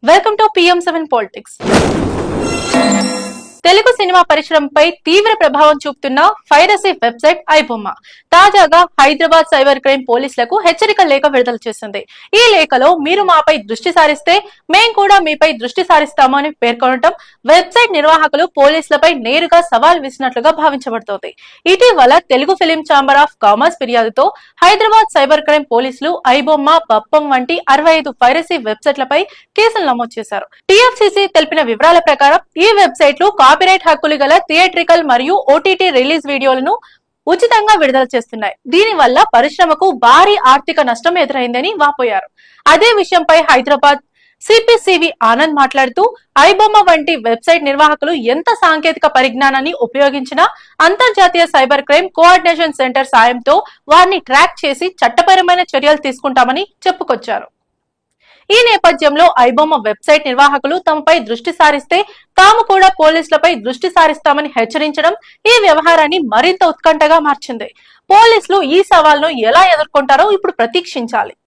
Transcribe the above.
Welcome to PM7 Politics. Telugu cinema పరిశ్రమపై తీవ్ర ప్రభావం చూపుతున్న పైరసీ వెబ్సైట్ ఐబొమ్మ తాజాగా హైదరాబాద్ సైబర్ క్రైమ్ పోలీసులకు హెచ్చరిక లేఖ విడుదల చేసింది. ఈ లేఖలో మీరు మాపై దృష్టి సారిస్తే మేం కూడా మీపై దృష్టి సారిస్తామని పేర్కొనడం వెబ్సైట్ నిర్వాహకులు పోలీసులపై నేరుగా సవాల్ విసినట్లుగా భావించబడుతోంది. ఇటీవల Telugu film chamber of commerce ఫిర్యాదుతో హైదరాబాద్ సైబర్ క్రైమ్ పోలీసులు ఐబొమ్మ, బప్పం వంటి 65 పైరసీ వెబ్సైట్లపై కేసులు నమోదు చేశారు. TFCC తెలిపిన వివరాల ప్రకారం ఈ వెబ్సైట్లు కాపీరైట్ హక్కులు గల థియేట్రికల్ మరియు OTT రిలీజ్ వీడియోలను ఉచితంగా విడుదల చేస్తున్నాయి. దీనివల్ల పరిశ్రమకు భారీ ఆర్థిక నష్టం ఎదురైందని వాపోయారు. అదే విషయంపై హైదరాబాద్ సిపి సివి ఆనంద్ మాట్లాడుతూ ఐబొమ్మ వంటి వెబ్సైట్ నిర్వాహకులు ఎంత సాంకేతిక పరిజ్ఞానాన్ని ఉపయోగించినా అంతర్జాతీయ సైబర్ క్రైమ్ కోఆర్డినేషన్ సెంటర్ సాయంతో వారిని ట్రాక్ చేసి చట్టపరమైన చర్యలు తీసుకుంటామని చెప్పుకొచ్చారు. ఈ నేపథ్యంలో ఐబొమ్మ వెబ్సైట్ నిర్వాహకులు తమపై దృష్టి సారిస్తే తాము కూడా పోలీసులపై దృష్టి సారిస్తామని హెచ్చరించడం ఈ వ్యవహారాన్ని మరింత ఉత్కంఠగా మార్చింది. పోలీసులు ఈ సవాల్ను ఎలా ఎదుర్కొంటారో ఇప్పుడు ప్రతీక్షించాలి.